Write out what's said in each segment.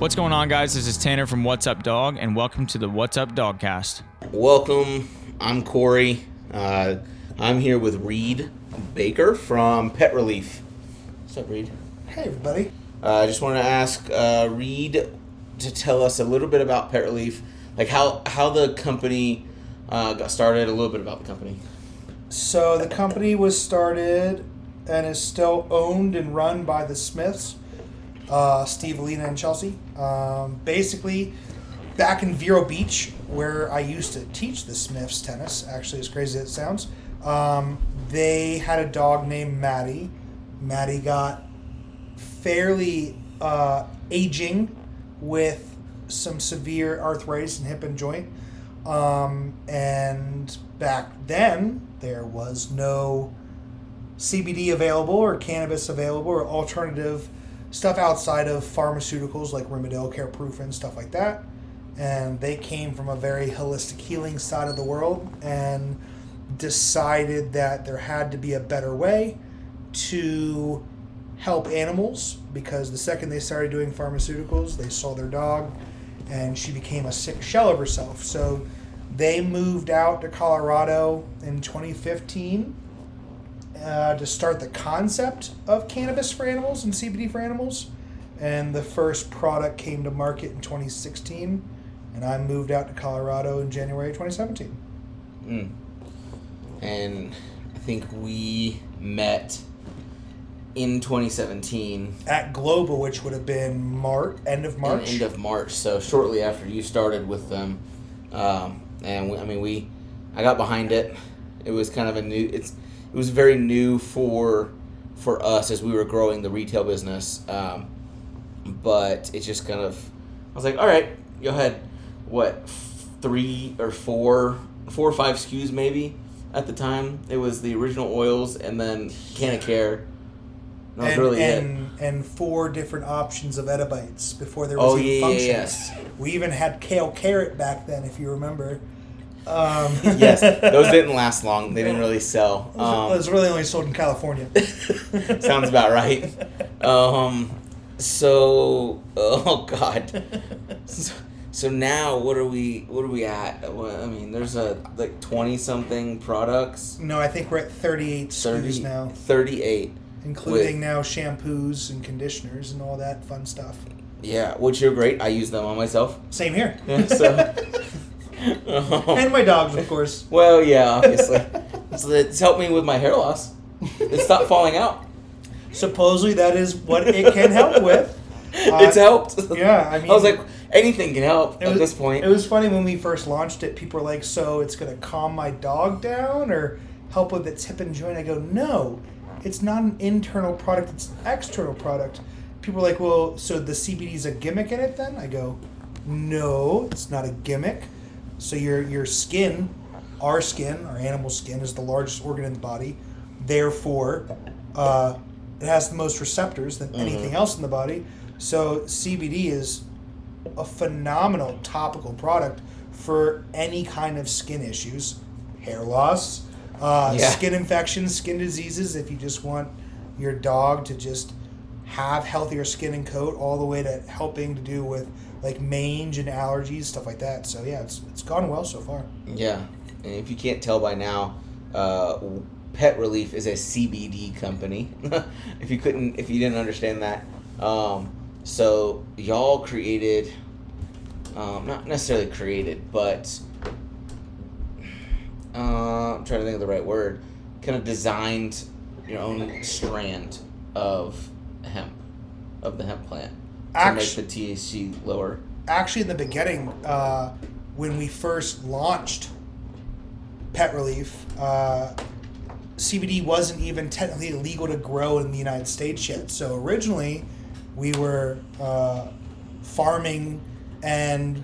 What's going on, guys? This is Tanner from What's Up Dog, and welcome to the What's Up Dogcast. Welcome. I'm Corey. I'm here with Reid Baker from Pet Releaf. What's up, Reid? Hey, everybody. I just want to ask Reid to tell us a little bit about Pet Releaf, like how the company got started, a little bit about the company. So the company was started and is still owned and run by the Smiths, Steve, Alina, and Chelsea. Basically, back in Vero Beach, where I used to teach the Smiths tennis, actually, as crazy as it sounds, they had a dog named Maddie. Maddie got fairly aging with some severe arthritis in hip and joint. And back then, there was no CBD available or cannabis available or alternative stuff outside of pharmaceuticals like Rimadyl, Careprufen, stuff like that. And they came from a very holistic healing side of the world and decided that there had to be a better way to help animals, because the second they started doing pharmaceuticals, they saw their dog and she became a sick shell of herself. So they moved out to Colorado in 2015 to start the concept of cannabis for animals and CBD for animals. And the first product came to market in 2016, and I moved out to Colorado in January 2017. And I think we met in 2017 at Global, which would have been end of March. End of March, so shortly after you started with them. And I got behind it. It was kind of it was very new for us as we were growing the retail business. But it just kind of, I was like, all right, you had what, 3 or 4 or 5 SKUs maybe at the time. It was the original oils and then Can of Care. That was really it. And 4 different options of Edibites before there was even functions. Yes. We even had kale carrot back then, if you remember. Yes, those didn't last long. They didn't really sell. It was really only sold in California. Sounds about right. So, oh God. So now, what are we at? Well, I mean, there's like 20-something products. No, I think we're at 38 SKUs now. 38. Including now shampoos and conditioners and all that fun stuff. Yeah, which are great. I use them on myself. Same here. Yeah, so. And my dogs, of course. Well, yeah, obviously. So it's helped me with my hair loss. It stopped falling out. Supposedly that is what it can help with. It's helped. Yeah, I mean, I was like, anything can help at this point. It was funny when we first launched it. People were like, so it's going to calm my dog down or help with its hip and joint? I go, no. It's not an internal product, it's an external product. People are like, well, so the CBD is a gimmick in it then? I go, no, it's not a gimmick. So your skin, our animal skin, is the largest organ in the body. Therefore, it has the most receptors than anything else in the body. So CBD is a phenomenal topical product for any kind of skin issues, hair loss, skin infections, skin diseases. If you just want your dog to just have healthier skin and coat, all the way to helping to do with like mange and allergies, stuff like that. So yeah, it's gone well so far. Yeah, and if you can't tell by now, Pet Relief is a CBD company. if you didn't understand that, so y'all created, not necessarily created, but I'm trying to think of the right word. Kind of designed your own strand of hemp, of the hemp plant, to make the THC lower. Actually, in the beginning, when we first launched Pet Relief, CBD wasn't even technically legal to grow in the United States yet. So originally, we were farming and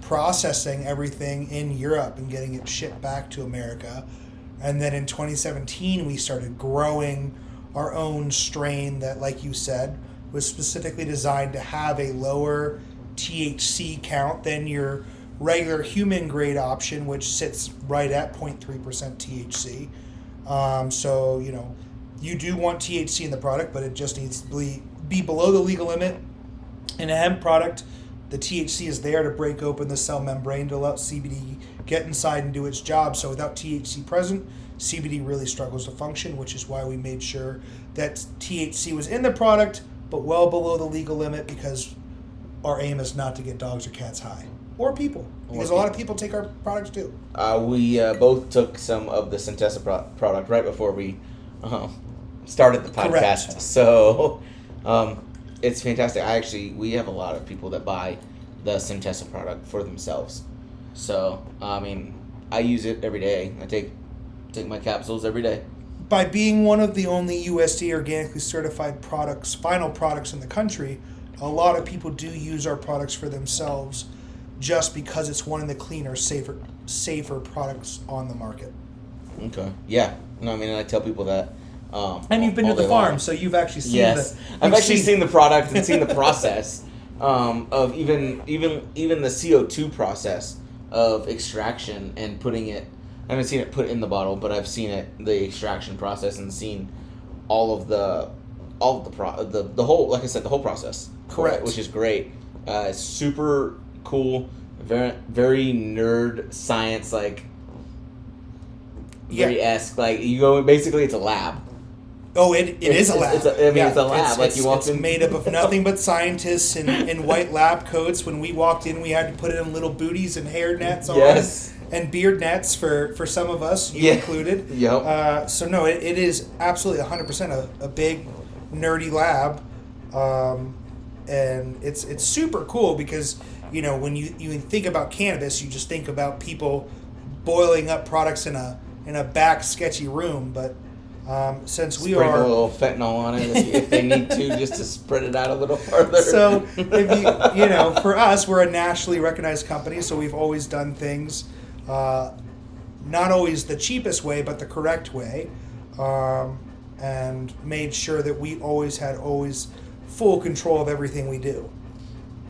processing everything in Europe and getting it shipped back to America. And then in 2017, we started growing our own strain that, like you said, was specifically designed to have a lower THC count than your regular human grade option, which sits right at 0.3% THC. So, you do want THC in the product, but it just needs to be below the legal limit. In a hemp product, The THC is there to break open the cell membrane to let CBD get inside and do its job. So without THC present, CBD really struggles to function, which is why we made sure that THC was in the product, but well below the legal limit, because our aim is not to get dogs or cats high. Or people. Because a lot of people take our products too. We both took some of the Centessa product right before we started the podcast. Correct. So it's fantastic. We have a lot of people that buy the Centessa product for themselves. So, I use it every day. I take my capsules every day. By being one of the only USDA organically certified products, final products in the country, a lot of people do use our products for themselves just because it's one of the cleaner, safer products on the market. Okay. Yeah. No, I tell people that. And you've been to the farm, long. so you've actually seen I've actually seen the product and seen the process of even the CO2 process of extraction and putting it. I haven't seen it put in the bottle, but I've seen the extraction process, and seen all of the whole, like I said, the whole process. Correct. Which is great. It's super cool, very very nerd science, like very esque. Like you go, basically it's a lab. Oh, it is a lab. It's a lab. It's made up of nothing but scientists in white lab coats. When we walked in, we had to put it in little booties and hair nets on. Yes. And beard nets for some of us, you included. Yep. So no, it is absolutely 100% a big nerdy lab, and it's super cool because when you think about cannabis, you just think about people boiling up products in a back sketchy room, but since we Sprinkle are a little fentanyl on it if they need to, just to spread it out a little further. So if for us, we're a nationally recognized company, so we've always done things not always the cheapest way, but the correct way, and made sure that we always had full control of everything we do.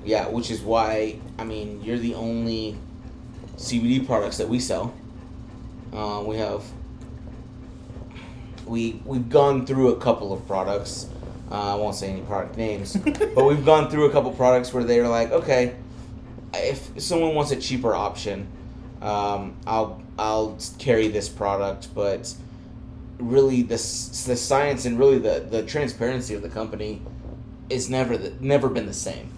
Yeah, which is why, you're the only CBD products that we sell. We've gone through a couple of products. I won't say any product names, but we've gone through a couple products where they're like, okay, if someone wants a cheaper option, I'll carry this product, but really the science and really the transparency of the company is never been the same.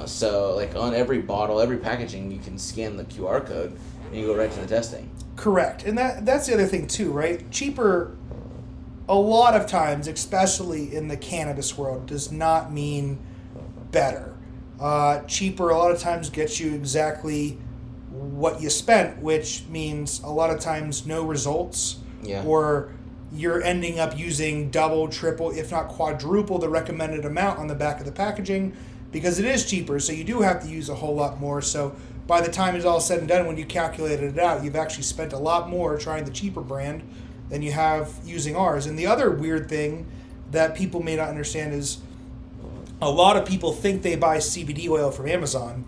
So like on every bottle, every packaging, you can scan the QR code and you go right to the testing. Correct. And that's the other thing too, right? Cheaper, a lot of times, especially in the cannabis world, does not mean better. Cheaper a lot of times gets you exactly what you spent, which means a lot of times no results. Yeah. Or you're ending up using double, triple, if not quadruple the recommended amount on the back of the packaging because it is cheaper, so you do have to use a whole lot more. So by the time it's all said and done, when you calculated it out, you've actually spent a lot more trying the cheaper brand than you have using ours. And the other weird thing that people may not understand is a lot of people think they buy CBD oil from Amazon.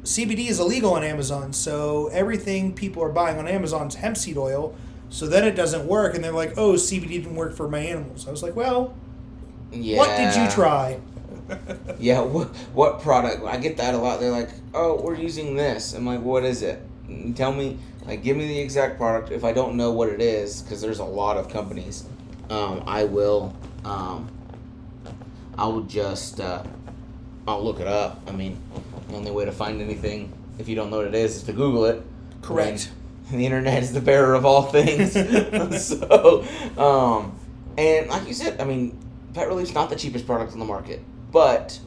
CBD is illegal on Amazon, so everything people are buying on Amazon is hemp seed oil. So then it doesn't work, and they're like, "Oh, CBD didn't work for my animals." I was like, "Well, what did you try?" Yeah, what product? I get that a lot. They're like, "Oh, we're using this." I'm like, "What is it? Tell me. Like, give me the exact product." If I don't know what it is, because there's a lot of companies, I will just I'll look it up. The only way to find anything if you don't know what it is to Google it. Correct. The internet is the bearer of all things. So, and like you said, Pet Releaf's not the cheapest product on the market, but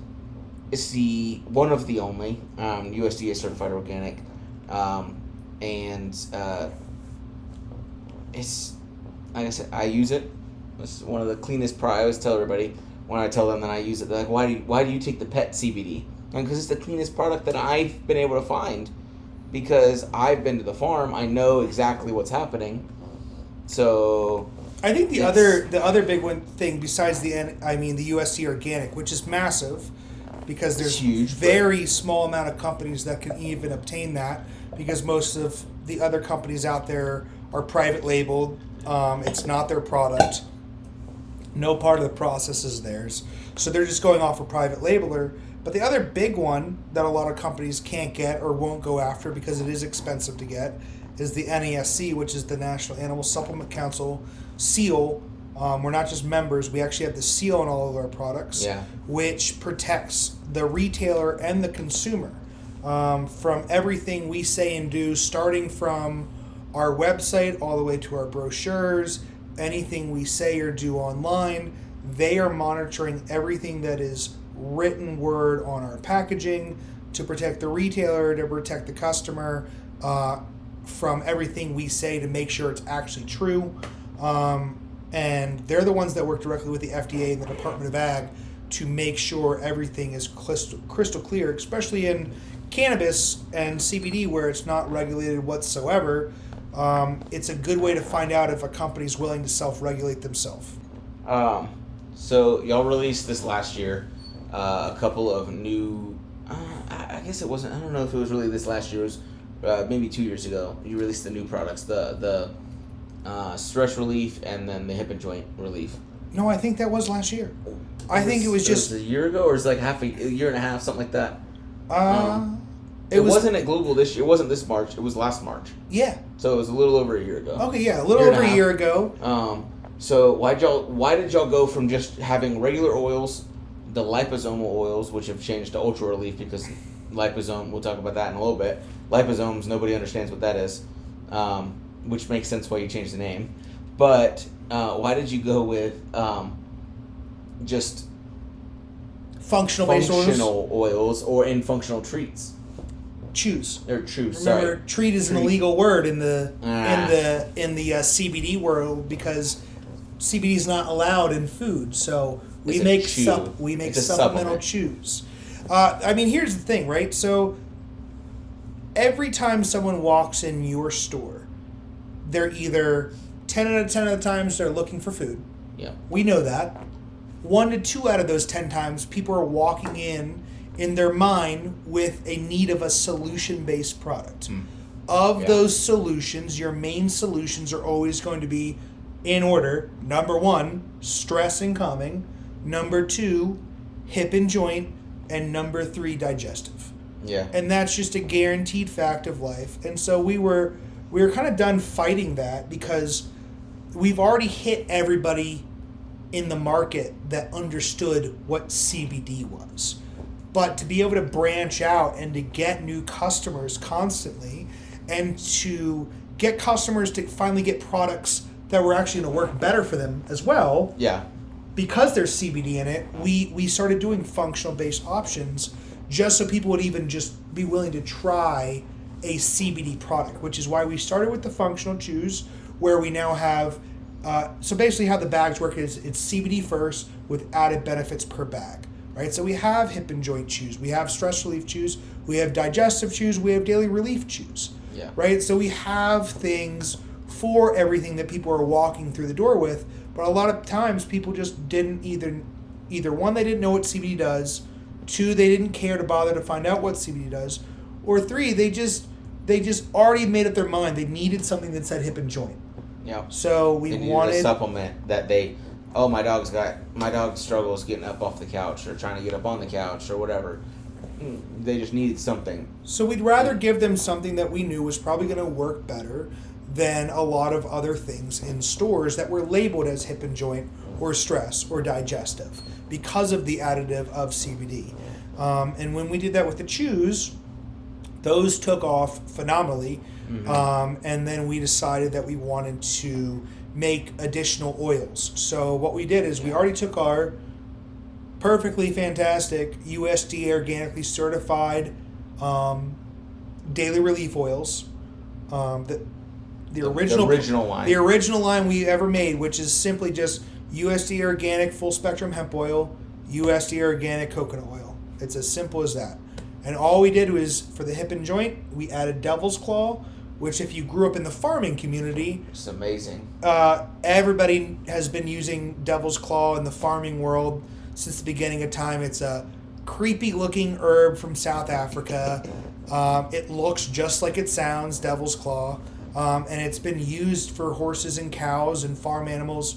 it's one of the only USDA certified organic, and it's like I said, I use it. It's one of the cleanest. I always tell everybody when I tell them that I use it, they're like, "Why do you take the pet CBD?" Because it's the cleanest product that I've been able to find. Because I've been to the farm, I know exactly what's happening. So I think the other big thing besides the USC organic, which is massive, because there's huge, very small amount of companies that can even obtain that, because most of the other companies out there are private labeled. It's not their product. No part of the process is theirs, so they're just going off a private labeler. But the other big one that a lot of companies can't get or won't go after because it is expensive to get is the NASC, which is the National Animal Supplement Council seal. We're not just members, we actually have the seal on all of our products, which protects the retailer and the consumer from everything we say and do, starting from our website all the way to our brochures, anything we say or do online. They are monitoring everything that is written word on our packaging to protect the retailer, to protect the customer from everything we say, to make sure it's actually true. And they're the ones that work directly with the FDA and the Department of Ag to make sure everything is crystal clear, especially in cannabis and CBD where it's not regulated whatsoever. It's a good way to find out if a company's willing to self-regulate themselves. So y'all released this last year, a couple of new, I guess it wasn't, I don't know if it was really this last year, it was maybe 2 years ago. You released the new products, the stress relief and then the hip and joint relief. No, I think that was last year. I think it was just a year ago, or it's like a year and a half, something like that. It wasn't at Global this year. It wasn't this March. It was last March. Yeah. So it was a little over a year ago. Okay, yeah, a little over a year ago. So why did y'all go from just having regular oils, the liposomal oils, which have changed to Ultra Relief because liposome, we'll talk about that in a little bit. Liposomes, nobody understands what that is, which makes sense why you changed the name. But why did you go with just functional oils or in functional treats? Chews. Or chews. Remember, sorry. treat is an illegal word in the CBD world because CBD is not allowed in food. So we make supplemental chews. I mean, here's the thing, right? So every time someone walks in your store, they're either 10 out of 10 of the times they're looking for food. Yeah. We know that. 1 to 2 out of those 10 times, people are walking in their mind with a need of a solution-based product. Those solutions, your main solutions are always going to be in order. Number 1, stress and calming. Number 2, hip and joint. And number 3, digestive. Yeah. And that's just a guaranteed fact of life. And so we were kind of done fighting that because we've already hit everybody in the market that understood what CBD was. But to be able to branch out and to get new customers constantly and to get customers to finally get products that were actually going to work better for them as well. Yeah. Because there's CBD in it, we started doing functional based options just so people would even just be willing to try a CBD product, which is why we started with the functional chews, where we now have so basically how the bags work is it's CBD first with added benefits per bag. Right, so we have hip and joint chews, we have stress relief chews, we have digestive chews, we have daily relief chews. Yeah. Right, so we have things for everything that people are walking through the door with, but a lot of times people just didn't either one, they didn't know what CBD does, 2, they didn't care to bother to find out what CBD does, or 3, they just already made up their mind they needed something that said hip and joint. Yeah. So we wanted a supplement that my dog struggles getting up off the couch or trying to get up on the couch or whatever. They just needed something. So we'd rather give them something that we knew was probably going to work better than a lot of other things in stores that were labeled as hip and joint or stress or digestive because of the additive of CBD. And when we did that with the chews, those took off phenomenally. And then we decided that we wanted to make additional oils. So what we did is we already took our perfectly fantastic USDA organically certified daily relief oils, the original line we ever made, which is simply just USDA organic full spectrum hemp oil, USDA organic coconut oil. It's as simple as that. And all we did was for the hip and joint, we added devil's claw, which if you grew up in the farming community, it's amazing. Everybody has been using devil's claw in the farming world since the beginning of time. It's a creepy looking herb from South Africa. It looks just like it sounds, devil's claw. And it's been used for horses and cows and farm animals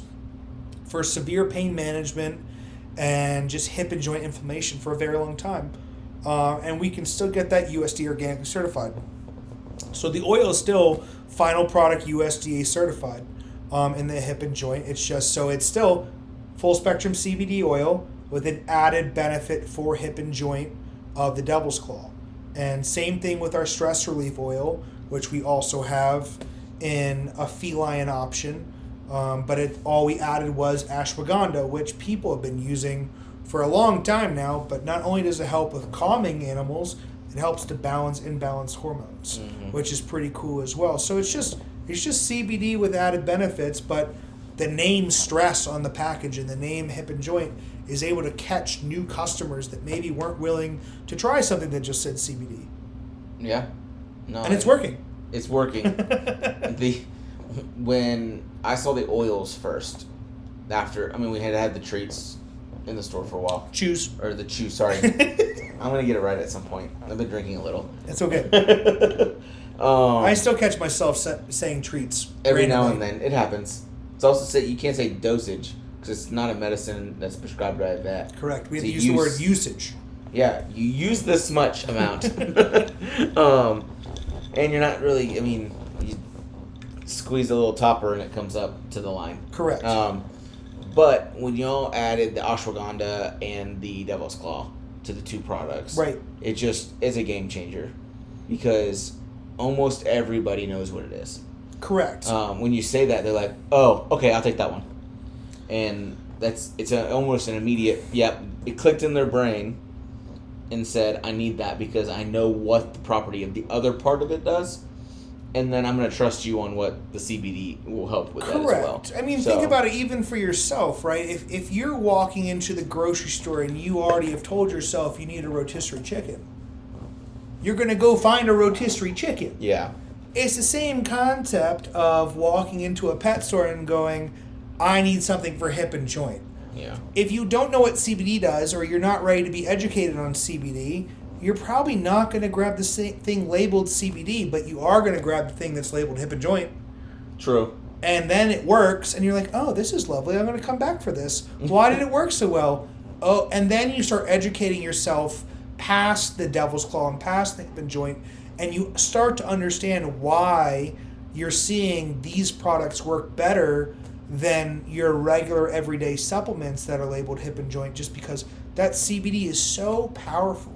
for severe pain management and just hip and joint inflammation for a very long time. And we can still get that USDA organically certified. So the oil is still final product USDA certified in the hip and joint. It's just so it's still full spectrum CBD oil with an added benefit for hip and joint of the devil's claw. And same thing with our stress relief oil, which we also have in a feline option. But all we added was ashwagandha, which people have been using for a long time now. But not only does it help with calming animals, it helps to balance imbalanced hormones, which is pretty cool as well. So it's just CBD with added benefits, but the name stress on the package and the name hip and joint is able to catch new customers that maybe weren't willing to try something that just said CBD. Yeah. No. And it's working. It's working. When I saw the oils first, we had the treats in the store for a while. Chews. Or the chew, sorry. I'm going to get it right at some point. I've been drinking a little. It's okay. I still catch myself saying treats. Every now and then. It happens. It's also you can't say dosage because it's not a medicine that's prescribed by a vet. Correct. We have to use the word usage. Yeah, you use this much amount. And you're not really, you squeeze a little topper and it comes up to the line. Correct. But when y'all added the ashwagandha and the devil's claw to the two products, right, it just is a game changer because almost everybody knows what it is. Correct. When you say that, they're like, "Oh, okay, I'll take that one," and it's almost an immediate. Yep, it clicked in their brain and said, "I need that because I know what the property of the other part of it does." And then I'm going to trust you on what the CBD will help with that as well. Correct. Think about it even for yourself, right? If you're walking into the grocery store and you already have told yourself you need a rotisserie chicken, you're going to go find a rotisserie chicken. Yeah. It's the same concept of walking into a pet store and going, I need something for hip and joint. Yeah. If you don't know what CBD does or you're not ready to be educated on CBD, you're probably not going to grab the same thing labeled CBD, but you are going to grab the thing that's labeled hip and joint. True. And then it works, and you're like, oh, this is lovely. I'm going to come back for this. Why did it work so well? Oh, and then you start educating yourself past the devil's claw and past the hip and joint, and you start to understand why you're seeing these products work better than your regular everyday supplements that are labeled hip and joint, just because that CBD is so powerful.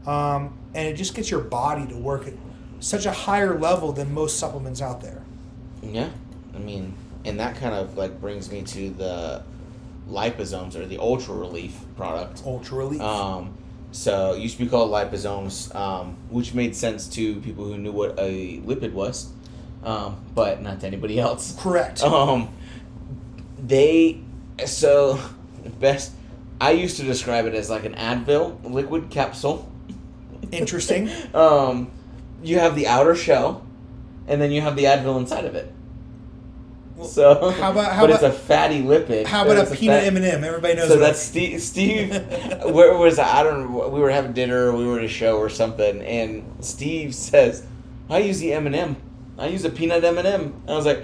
And it just gets your body to work at such a higher level than most supplements out there. Yeah. And that kind of brings me to the liposomes or the Ultra Relief product. Ultra Relief. So it used to be called liposomes, which made sense to people who knew what a lipid was, but not to anybody else. Correct. I used to describe it as like an Advil liquid capsule. Interesting. You have the outer shell, and then you have the Advil inside of it. So, it's a fatty lipid. How about a peanut M&M? Everybody knows. So that's Steve. Where was I don't know. We were having dinner. Or we were at a show or something, and Steve says, "I use the M&M. I use a peanut M&M." And I was like,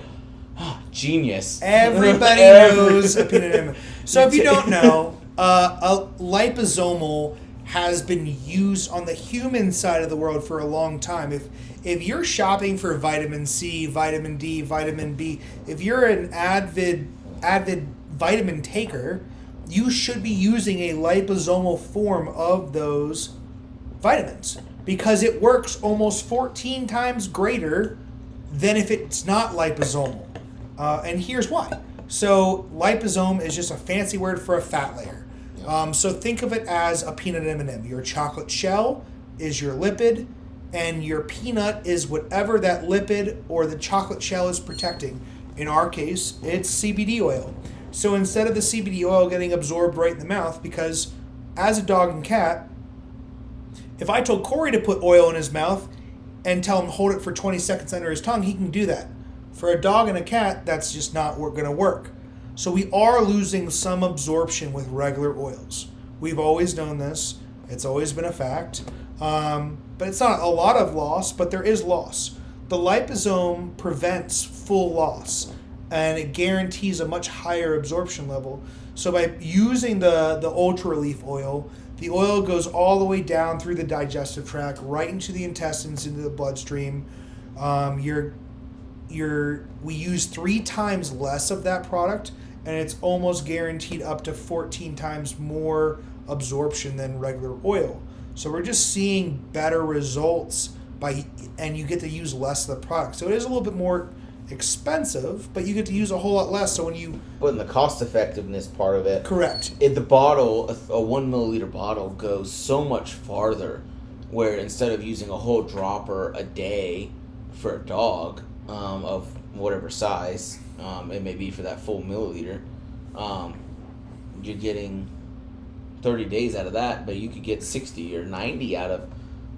"Oh, genius!" Everybody knows a peanut M&M. So if you don't know, a liposomal has been used on the human side of the world for a long time. If you're shopping for vitamin C, vitamin D, vitamin B, if you're an avid vitamin taker, you should be using a liposomal form of those vitamins because it works almost 14 times greater than if it's not liposomal. And here's why. So liposome is just a fancy word for a fat layer. So think of it as a peanut M&M. Your chocolate shell is your lipid, and your peanut is whatever that lipid or the chocolate shell is protecting. In our case, it's CBD oil. So instead of the CBD oil getting absorbed right in the mouth, because as a dog and cat, if I told Corey to put oil in his mouth and tell him to hold it for 20 seconds under his tongue, he can do that. For a dog and a cat, that's just not going to work. So we are losing some absorption with regular oils. We've always known this. It's always been a fact. But it's not a lot of loss, but there is loss. The liposome prevents full loss. and it guarantees a much higher absorption level. So by using the Ultra Relief oil, the oil goes all the way down through the digestive tract, right into the intestines, into the bloodstream. We use 3 times less of that product, and it's almost guaranteed up to 14 times more absorption than regular oil. So we're just seeing better results and you get to use less of the product. So it is a little bit more expensive, but you get to use a whole lot less. So But in the cost effectiveness part of it, correct. The bottle, a 1 milliliter bottle, goes so much farther. Where instead of using a whole dropper a day for a dog of whatever size it may be for that full milliliter, you're getting 30 days out of that, but you could get 60 or 90 out of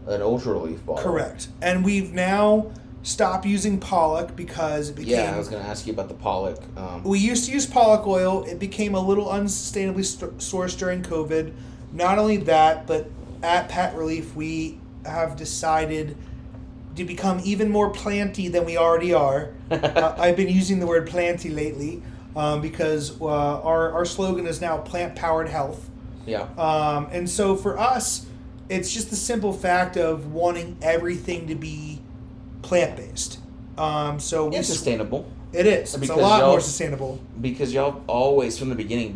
an Ultra Relief bottle. Correct. And we've now stopped using pollock because it became... Yeah, I was going to ask you about the pollock. We used to use pollock oil. It became a little unsustainably sourced during COVID. Not only that, but at Pet Relief, we have decided to become even more planty than we already are. I've been using the word planty lately because our slogan is now plant-powered health. Yeah. And so for us, it's just the simple fact of wanting everything to be plant-based. So it's sustainable. It is. It's a lot more sustainable. Because y'all always, from the beginning,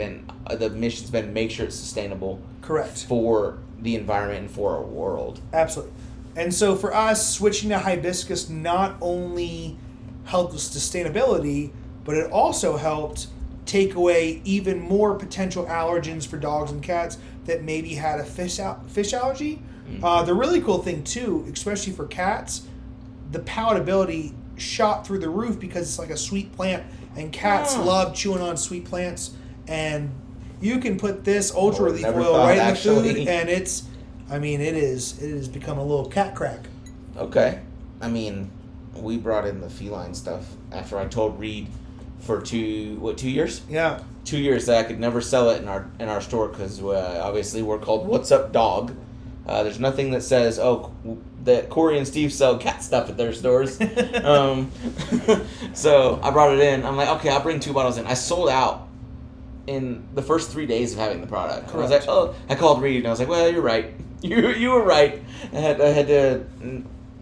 the mission's been make sure it's sustainable. Correct. For the environment and for our world. Absolutely. And so for us, switching to hibiscus not only helped with sustainability, but it also helped take away even more potential allergens for dogs and cats that maybe had a fish allergy. Mm-hmm. The really cool thing too, especially for cats, the palatability shot through the roof because it's like a sweet plant, and cats love chewing on sweet plants. And you can put this Ultra Relief oil right in the food, and it has become a little cat crack. Okay. I mean, we brought in the feline stuff after I told Reid for 2 years? Yeah. 2 years that I could never sell it in our store because obviously we're called What's Up Dog. There's nothing that says, that Corey and Steve sell cat stuff at their stores. So I brought it in. I'm like, okay, I'll bring 2 bottles in. I sold out in the first 3 days of having the product. I was like, I called Reid and I was like, well, you're right. You were right. I had to,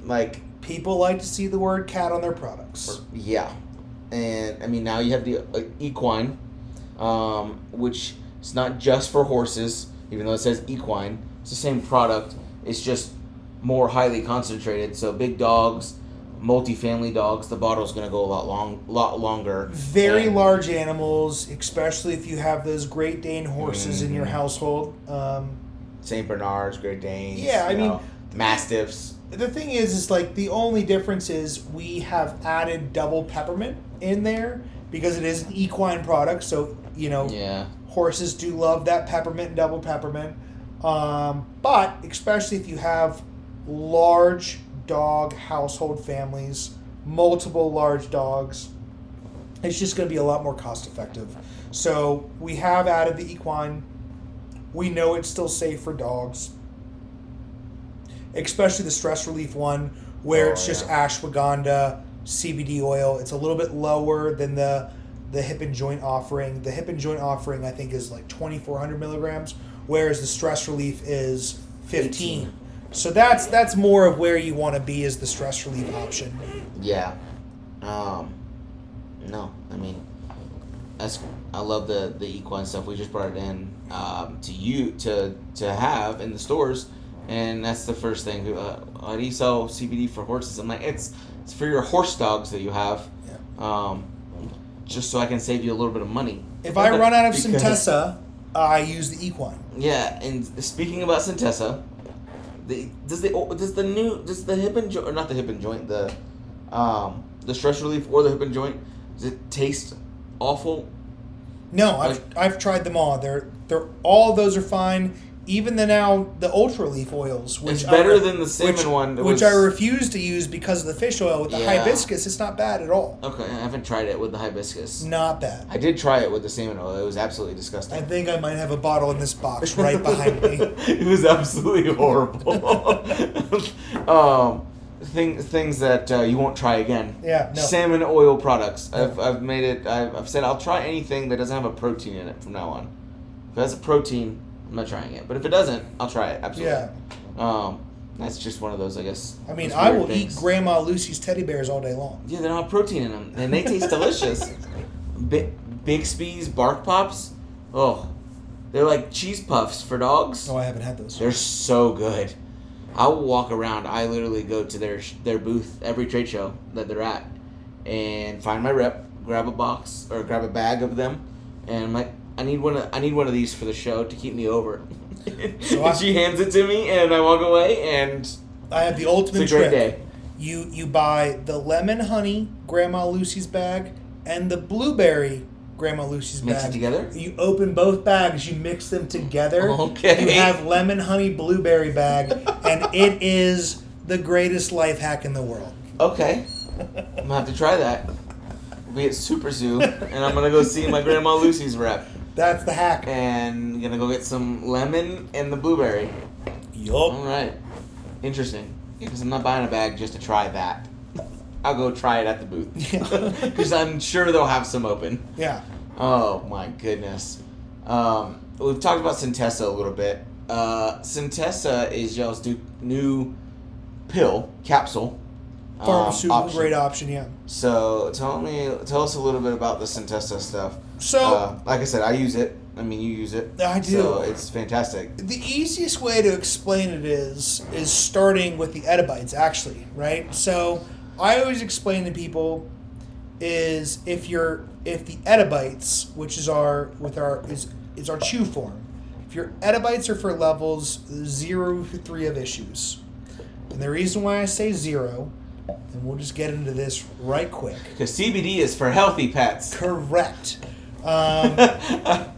like... People like to see the word cat on their products. Yeah. And, I mean, now you have the equine, which is not just for horses, even though it says equine. It's the same product. It's just more highly concentrated. So big dogs, multifamily dogs, the bottle's going to go a lot longer. Very large animals, especially if you have those Great Dane horses in your household. St. Bernards, Great Danes. Yeah, I mean... Mastiffs. The thing is like the only difference is we have added double peppermint in there because it is an equine product. So, horses do love that peppermint and double peppermint. But especially if you have large dog household families, multiple large dogs, it's just going to be a lot more cost effective. So we have added the equine. We know it's still safe for dogs. Especially the stress relief one where it's just ashwagandha, CBD oil. It's a little bit lower than the hip and joint offering. The hip and joint offering I think is like 2,400 milligrams, whereas the stress relief is 15. So that's more of where you want to be as the stress relief option. Yeah. No, I mean, I love the equine stuff. We just brought it in to have in the stores. And that's the first thing. How do you sell CBD for horses? I'm like, it's for your horse dogs that you have. Yeah. Just so I can save you a little bit of money. If I run out of Centessa, I use the equine. Yeah, and speaking about Centessa, does the hip and joint, or not the hip and joint, the stress relief or the hip and joint, does it taste awful? No, I've tried them all. They're all of those are fine. Even the Ultra Relief oils, which it's better than the salmon one, which I refuse to use because of the fish oil. With the hibiscus, it's not bad at all. Okay, I haven't tried it with the hibiscus. Not bad. I did try it with the salmon oil. It was absolutely disgusting. I think I might have a bottle in this box right behind me. It was absolutely horrible. things that you won't try again. Yeah, no. Salmon oil products. I've made it. I've said I'll try anything that doesn't have a protein in it from now on. If it has a protein, I'm not trying it. But if it doesn't, I'll try it. Absolutely. Yeah. That's just one of those, I guess. I mean, those I weird will things. eat Grandma Lucy's teddy bears all day long. Yeah, they don't have protein in them, and they taste delicious. Bixby's Bark Pops. Oh, they're like cheese puffs for dogs. Oh, I haven't had those. They're so good. I will walk around. I literally go to their booth every trade show that they're at, and find my rep, grab a box or grab a bag of them, and I'm like, I need one of these for the show to keep me over. So and she hands it to me, and I walk away, and I have the ultimate it's a great trick. day. You buy the lemon honey Grandma Lucy's bag and the blueberry Grandma Lucy's Mix bag. it together? You open both bags, you mix them together. Okay. You have lemon honey blueberry bag, and it is the greatest life hack in the world. Okay. I'm gonna have to try that. We'll be at Super Zoo, and I'm gonna go see my Grandma Lucy's rep. That's the hack. And gonna go get some lemon and the blueberry. Yup. Alright. Interesting. Because I'm not buying a bag just to try that. I'll go try it at the booth. Because I'm sure they'll have some open. Yeah. Oh my goodness. We've talked about Centessa a little bit. Centessa is y'all's new pill, capsule. Pharmaceutical grade option, yeah. So tell us a little bit about the Centessa stuff. So, like I said, I use it. I mean, you use it. I do. So it's fantastic. The easiest way to explain it is starting with the Edibites, actually, right? So I always explain to people is if the Edibites, which is our chew form, if your Edibites are for levels 0 to 3 of issues, and the reason why I say 0, and we'll just get into this right quick. Because CBD is for healthy pets. Correct.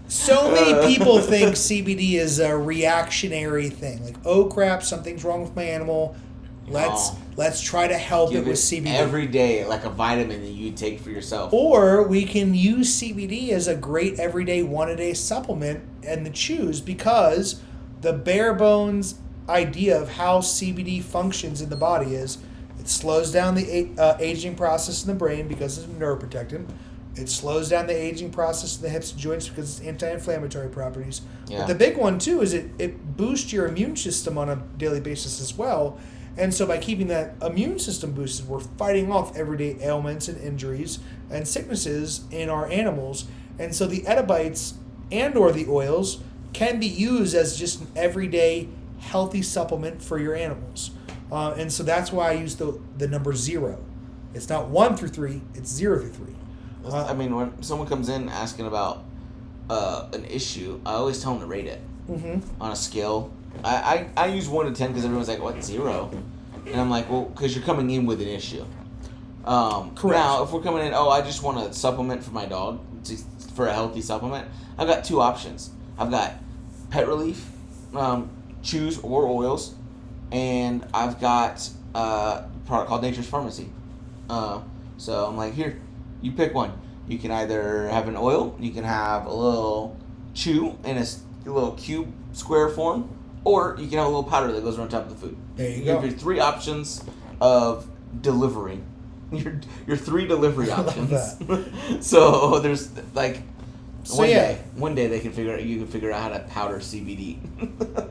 So many people think CBD is a reactionary thing. Like, oh crap, something's wrong with my animal. Let's try to help Give it with it CBD. every day, like a vitamin that you take for yourself. Or we can use CBD as a great everyday, one-a-day supplement in the chews, because the bare bones idea of how CBD functions in the body is it slows down the aging process in the brain because it's a neuroprotectant. It slows down the aging process in the hips and joints because it's anti-inflammatory properties. Yeah. But the big one, too, is it boosts your immune system on a daily basis as well. And so by keeping that immune system boosted, we're fighting off everyday ailments and injuries and sicknesses in our animals. And so the Edibites and or the oils can be used as just an everyday healthy supplement for your animals. And so that's why I use the number 0. It's not 1 through 3, it's 0 through 3. I mean, when someone comes in asking about an issue, I always tell them to rate it on a scale. I use 1 to 10 because everyone's like, what, 0? And I'm like, well, because you're coming in with an issue. Correct. Now, if we're coming in, I just want a supplement for my dog, for a healthy supplement, I've got 2 options. I've got Pet Relief, chews or oils, and I've got a product called Nature's Pharmacy. So I'm like, here, you pick one. You can either have an oil, you can have a little chew in a little cube square form, or you can have a little powder that goes on top of the food. There you You go. have your 3 options of delivery. Your 3 delivery options. that. So there's like So, yeah. one day you can figure out how to powder CBD.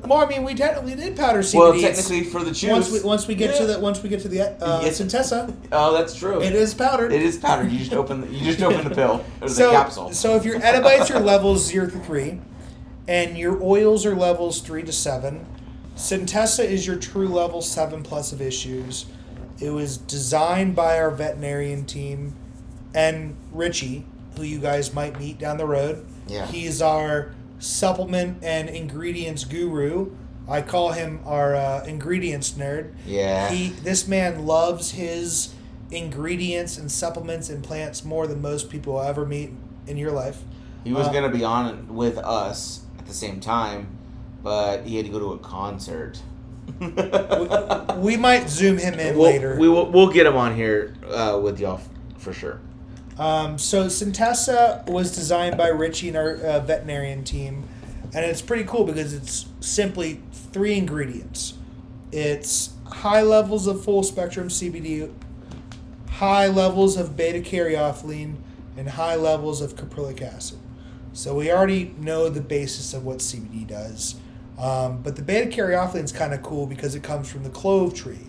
Well, I mean, we technically did powder CBD. Well, technically for the chews. Once we get to the Yes. Centessa, Oh, that's true. it is powdered. It is powdered. You just open the pill or So, the capsule. so if your Edibites are levels 0 to 3, and your oils are levels 3 to 7, Centessa is your true level 7 plus of issues. It was designed by our veterinarian team and Richie, who you guys might meet down the road. Yeah. He's our supplement and ingredients guru. I call him our ingredients nerd. Yeah. This man loves his ingredients and supplements and plants more than most people will ever meet in your life. He was gonna be on with us at the same time, but he had to go to a concert. We might zoom him in later. We'll get him on here with y'all for sure. So Centessa was designed by Richie and our veterinarian team, and it's pretty cool because it's simply 3 ingredients. It's high levels of full spectrum CBD, high levels of beta-caryophyllene, and high levels of caprylic acid. So we already know the basis of what CBD does. But the beta-caryophyllene is kind of cool because it comes from the clove tree.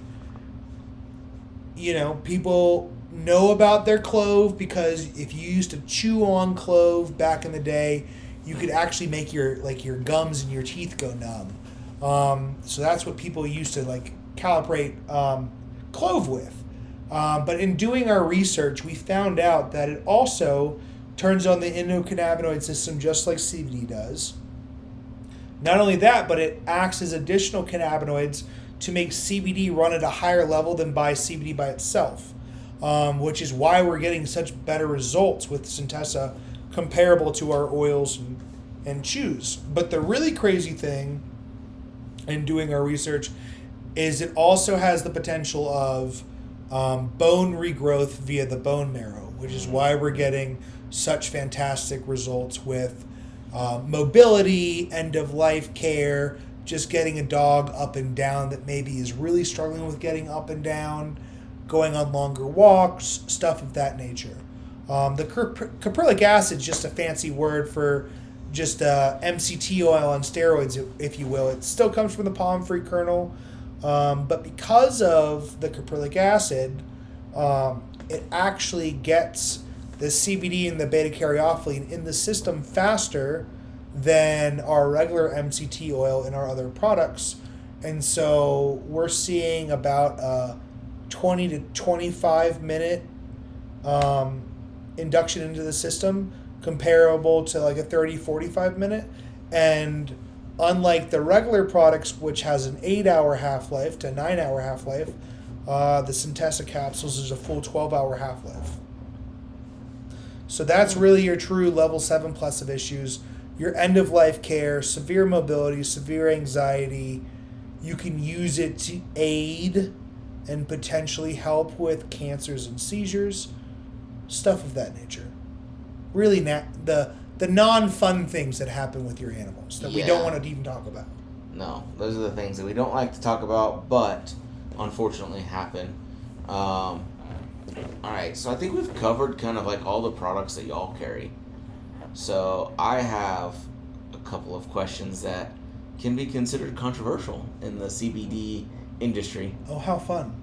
You know, people know about their clove because if you used to chew on clove back in the day, you could actually make your gums and your teeth go numb. So that's what people used to calibrate clove with. But in doing our research, we found out that it also turns on the endocannabinoid system just like CBD does. Not only that, but it acts as additional cannabinoids to make CBD run at a higher level than by CBD by itself, which is why we're getting such better results with Centessa comparable to our oils and chews. But the really crazy thing in doing our research is it also has the potential of bone regrowth via the bone marrow, which is why we're getting such fantastic results with mobility, end-of-life care, just getting a dog up and down that maybe is really struggling with getting up and down, going on longer walks, stuff of that nature. The caprylic acid is just a fancy word for just MCT oil on steroids, if you will. It still comes from the palm fruit kernel, but because of the caprylic acid, it actually gets the CBD and the beta-caryophyllene in the system faster than our regular MCT oil in our other products. And so we're seeing about a 20 to 25 minute induction into the system comparable to like a 30-45 minute. And unlike the regular products, which has an 8-hour half-life to 9-hour half-life, the Centessa capsules is a full 12-hour half-life. So that's really your true level 7 plus of issues. Your end-of-life care, severe mobility, severe anxiety. You can use it to aid and potentially help with cancers and seizures, stuff of that nature. Really, the non-fun things that happen with your animals that we don't want to even talk about. No, those are the things that we don't like to talk about, but unfortunately happen. All right, so I think we've covered kind of like all the products that y'all carry. So I have a couple of questions that can be considered controversial in the CBD industry. Oh, how fun.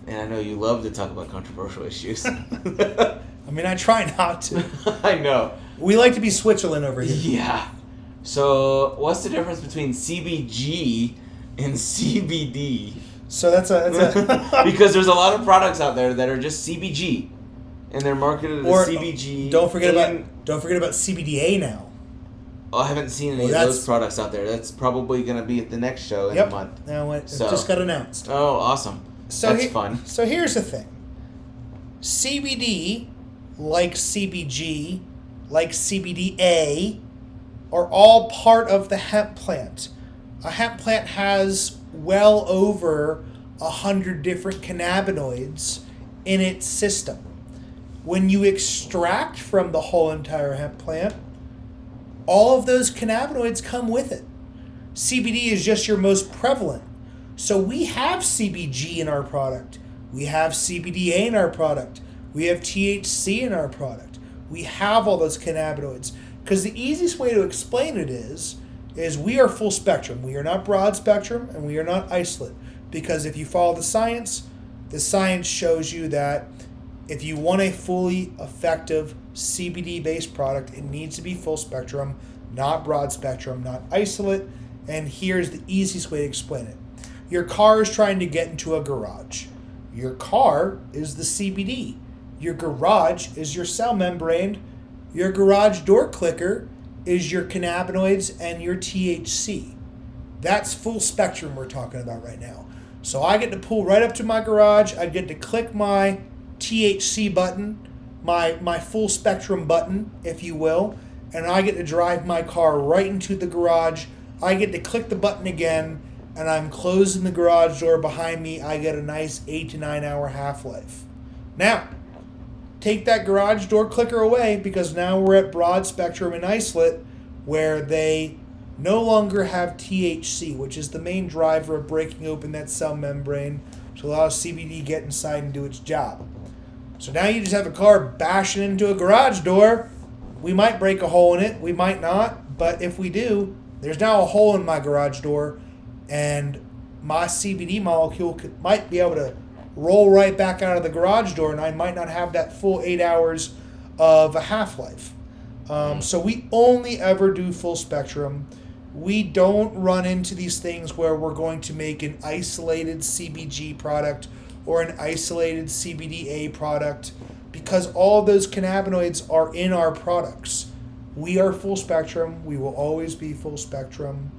And I know you love to talk about controversial issues. I mean, I try not to. I know. We like to be Switzerland over here. Yeah. So what's the difference between CBG and CBD? So that's a because there's a lot of products out there that are just CBG, and they're marketed as CBG. Don't forget about CBDA now. Oh, I haven't seen any of those products out there. That's probably going to be at the next show in a month. No, it just got announced. Oh, awesome. That's fun. So here's the thing. CBD, like CBG, like CBDA, are all part of the hemp plant. A hemp plant has well over 100 different cannabinoids in its system. When you extract from the whole entire hemp plant, all of those cannabinoids come with it. CBD is just your most prevalent. So we have CBG in our product. We have CBDA in our product. We have THC in our product. We have all those cannabinoids. Because the easiest way to explain it is we are full spectrum. We are not broad spectrum, and we are not isolate. Because if you follow the science shows you that if you want a fully effective CBD-based product, it needs to be full spectrum, not broad spectrum, not isolate. And here's the easiest way to explain it. Your car is trying to get into a garage. Your car is the CBD. Your garage is your cell membrane. Your garage door clicker is your cannabinoids and your THC. That's full spectrum we're talking about right now. So I get to pull right up to my garage. I get to click my THC button, my full spectrum button, if you will, and I get to drive my car right into the garage. I get to click the button again, and I'm closing the garage door behind me. I get a nice 8 to 9 hour half-life. Now, take that garage door clicker away, because now we're at broad spectrum and isolate, where they no longer have THC, which is the main driver of breaking open that cell membrane to allow CBD to get inside and do its job. So now you just have a car bashing into a garage door. We might break a hole in it, we might not, but if we do, there's now a hole in my garage door, and my CBD molecule might be able to roll right back out of the garage door, and I might not have that full 8 hours of a half-life. So we only ever do full spectrum. We don't run into these things where we're going to make an isolated CBG product or an isolated CBDA product, because all of those cannabinoids are in our products. We are full spectrum. We will always be full spectrum.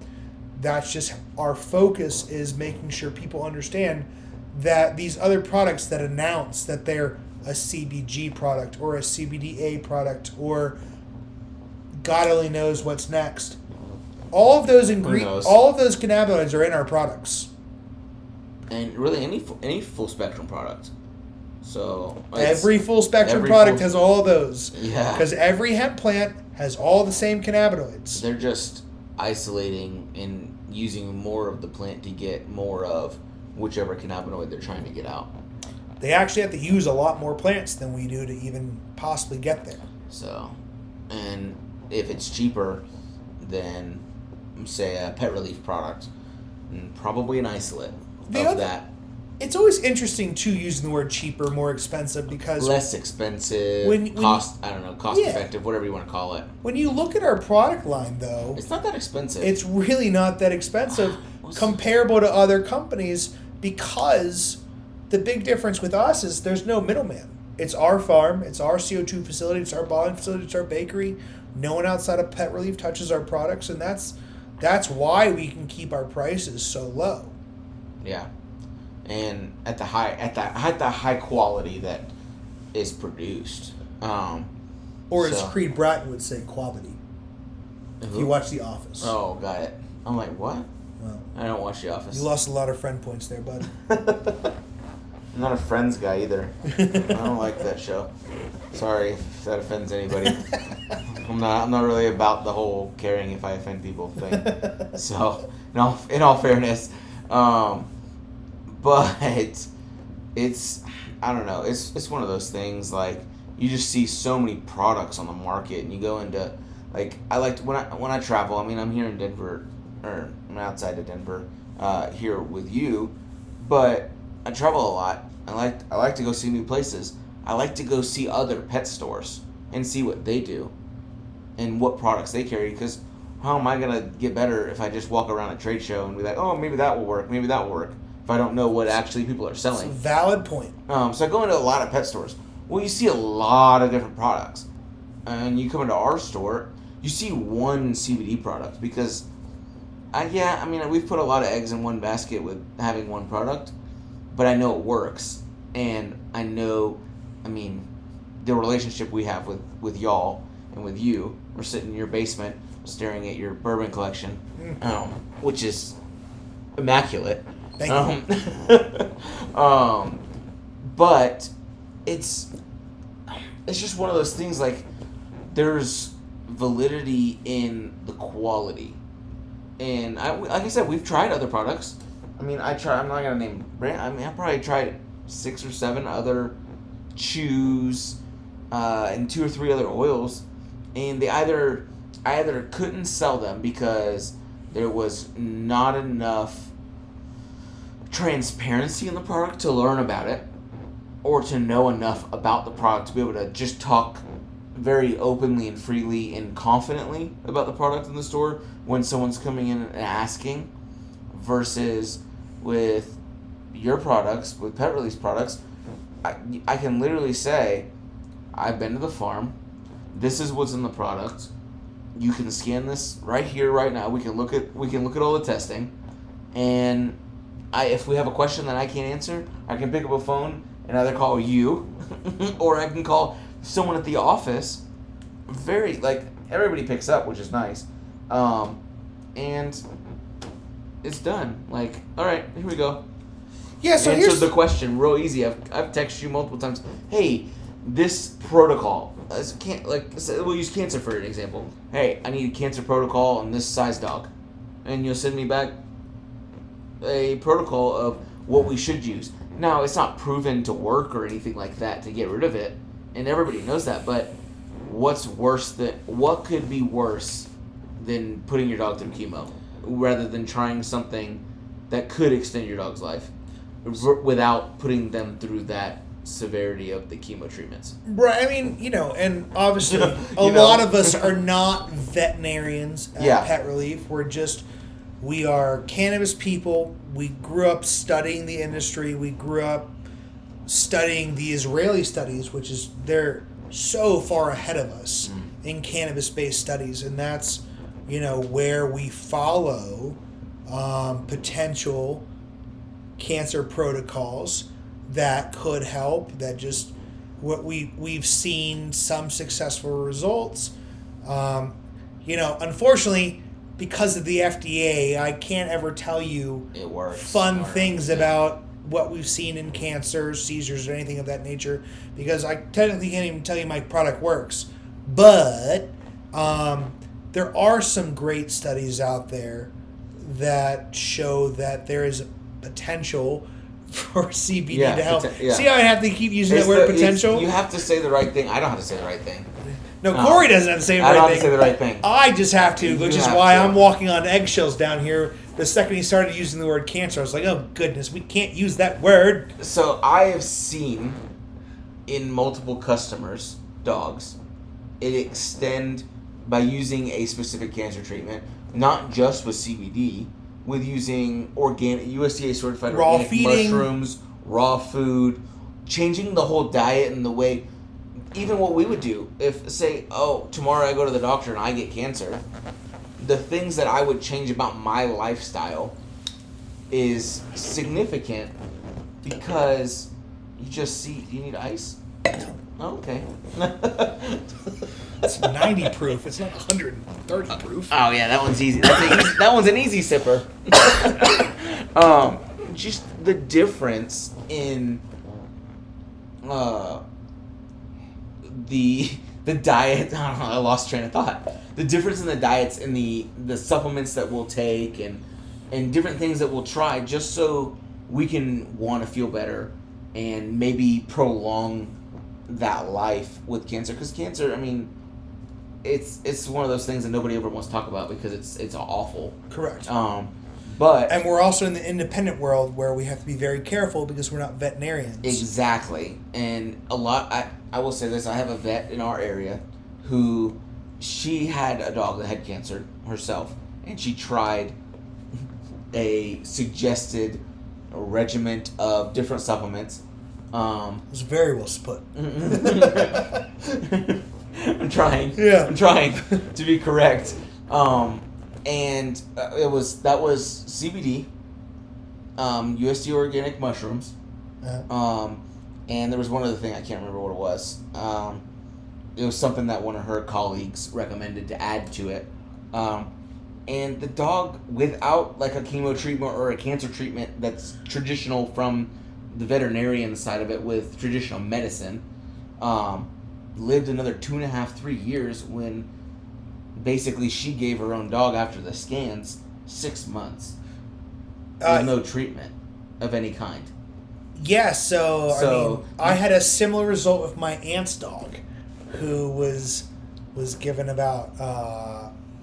That's just our focus, is making sure people understand that these other products that announce that they're a CBG product or a CBDA product or God only knows what's next. All of those all of those cannabinoids are in our products. And really, any full spectrum product. So every full spectrum product has all those. Yeah. Because every hemp plant has all the same cannabinoids. They're just isolating and using more of the plant to get more of whichever cannabinoid they're trying to get out. They actually have to use a lot more plants than we do to even possibly get there. So, and if it's cheaper than, say, a Pet Releaf product, probably an isolate of that. It's always interesting, too, using the word cheaper, more expensive, because... Less expensive, cost effective, whatever you want to call it. When you look at our product line, though... It's not that expensive. It's really not that expensive comparable to other companies, because the big difference with us is there's no middleman. It's our farm, it's our CO2 facility, it's our bottling facility, it's our bakery. No one outside of Pet Releaf touches our products, and that's why we can keep our prices so low. Yeah. And at the high quality that is produced, or as Creed Bratton would say, quality. If you watch The Office. Oh, got it. I'm like, what? Well, I don't watch The Office. You lost a lot of friend points there, bud. I'm not a Friends guy either. I don't like that show. Sorry if that offends anybody. I'm not really about the whole caring if I offend people thing. So, in all fairness. But it's, I don't know, it's one of those things, like, you just see so many products on the market, and you go into, like, when I travel, I mean, I'm here in Denver, or I'm outside of Denver, here with you, but I travel a lot. I like to go see new places. I like to go see other pet stores and see what they do and what products they carry, because how am I going to get better if I just walk around a trade show and be like, oh, maybe that will work, if I don't know what actually people are selling. It's a valid point. So I go into a lot of pet stores. Well, you see a lot of different products. And you come into our store, you see one CBD product, because, we've put a lot of eggs in one basket with having one product, but I know it works. And I know, the relationship we have with y'all and with you, we're sitting in your basement staring at your bourbon collection, which is immaculate. Thank you. But it's just one of those things, like, there's validity in the quality. And like I said, we've tried other products. I'm not going to name brand. I probably tried 6 or 7 other chews and 2 or 3 other oils. And I either couldn't sell them because there was not enough transparency in the product to learn about it, or to know enough about the product to be able to just talk very openly and freely and confidently about the product in the store when someone's coming in and asking, versus with your products, with Pet Release products, I can literally say, I've been to the farm, this is what's in the product, you can scan this right here, right now, we can look at all the testing, and if we have a question that I can't answer, I can pick up a phone and either call you or I can call someone at the office. Everybody picks up, which is nice. And it's done. Like, all right, here we go. Yeah, so answered the question real easy. I've texted you multiple times. Hey, this protocol. We'll use cancer for an example. Hey, I need a cancer protocol on this size dog, and you'll send me back a protocol of what we should use. Now, it's not proven to work or anything like that to get rid of it, and everybody knows that. But what could be worse than putting your dog through chemo, rather than trying something that could extend your dog's life without putting them through that severity of the chemo treatments? Right. I mean, and obviously a lot of us are not veterinarians at Pet Relief. We are cannabis people. We grew up studying the industry. We grew up studying the Israeli studies, which is they're so far ahead of us in cannabis-based studies, and that's where we follow potential cancer protocols that could help. That just what we've seen some successful results. Unfortunately, because of the FDA, I can't ever tell you it works fun things about what we've seen in cancer, seizures, or anything of that nature, because I technically can't even tell you my product works. But there are some great studies out there that show that there is potential for CBD to help. See how I have to keep using that word potential? You have to say the right thing. I don't have to say the right thing. No, Corey doesn't have to say the right thing. I don't have to say the right thing. I just have to, which is why I'm walking on eggshells down here. The second he started using the word cancer, I was like, oh, goodness, we can't use that word. So I have seen in multiple customers' dogs it extend by using a specific cancer treatment, not just with CBD, with using organic, USDA certified raw organic feeding, mushrooms, raw food, changing the whole diet and the way, even what we would do if, say, tomorrow I go to the doctor and I get cancer, the things that I would change about my lifestyle is significant because you just see, do you need ice? Oh, okay. It's 90 proof. It's not 130 proof. Oh, yeah, that one's easy. That one's an easy sipper. Just the difference in the diet. I don't know, I lost train of thought. The difference in the diets and the supplements that we'll take and different things that we'll try just so we can want to feel better and maybe prolong that life with cancer. Because cancer, I mean, it's one of those things that nobody ever wants to talk about because it's awful. Correct. And we're also in the independent world where we have to be very careful because we're not veterinarians. Exactly. And I will say this, I have a vet in our area who, she had a dog that had cancer herself, and she tried a suggested regimen of different supplements. It was very well put. I'm trying to be correct. And that was CBD, USD organic mushrooms, and there was one other thing, I can't remember what it was. It was something that one of her colleagues recommended to add to it. And the dog, without like a chemo treatment or a cancer treatment that's traditional from the veterinarian side of it with traditional medicine, lived another 2.5, 3 years when basically she gave her own dog after the scans 6 months with no treatment of any kind. Yeah, so I had a similar result with my aunt's dog, who was given about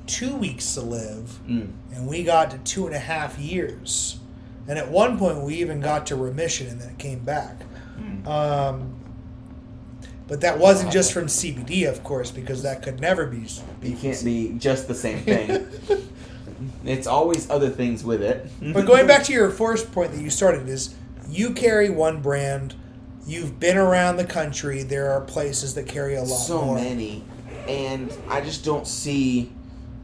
2 weeks to live, and we got to 2.5 years. And at one point, we even got to remission, and then it came back. But that wasn't just from CBD, of course, because that could never be. It can't be just the same thing. It's always other things with it. But going back to your first point that you started is, you carry one brand. You've been around the country. There are places that carry a lot more. So many. And I just don't see...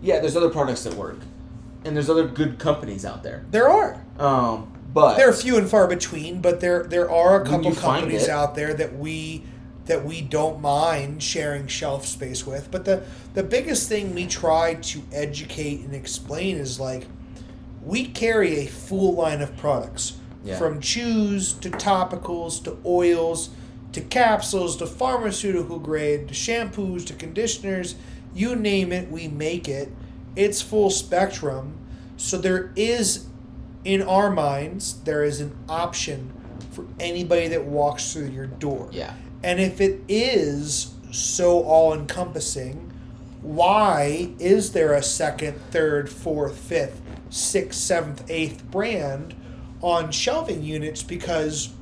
Yeah, there's other products that work. And there's other good companies out there. There are. But they're few and far between, but there are a couple companies out there that we don't mind sharing shelf space with. But the biggest thing we try to educate and explain is, like, we carry a full line of products. Yeah. From chews to topicals to oils to capsules, to pharmaceutical grade, to shampoos, to conditioners, you name it, we make it. It's full spectrum. So there is, in our minds, there is an option for anybody that walks through your door. Yeah. And if it is so all-encompassing, why is there a second, third, fourth, fifth, sixth, seventh, eighth brand on shelving units? Because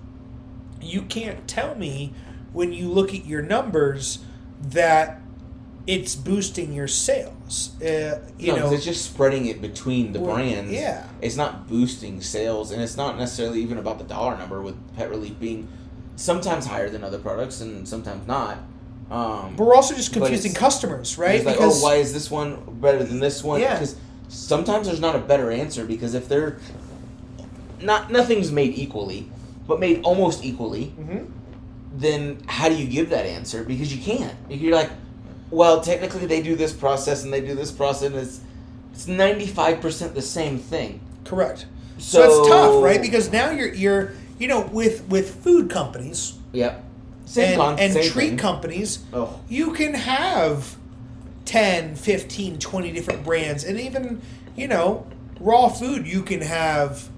you can't tell me when you look at your numbers that it's boosting your sales. It's just spreading it between the brands. Yeah. It's not boosting sales, and it's not necessarily even about the dollar number, with Pet Releaf being sometimes higher than other products and sometimes not. But we're also just confusing customers, right? It's like, because why is this one better than this one? Yeah. Because sometimes there's not a better answer, because if they're nothing's made equally, but made almost equally, then how do you give that answer? Because you can't. You're like, well, technically they do this process and they do this process, and it's 95% the same thing. Correct. So it's tough, right? Because now you're with food companies. Yep. And same treat thing. companies, Oh. you can have 10, 15, 20 different brands. And even, raw food, you can have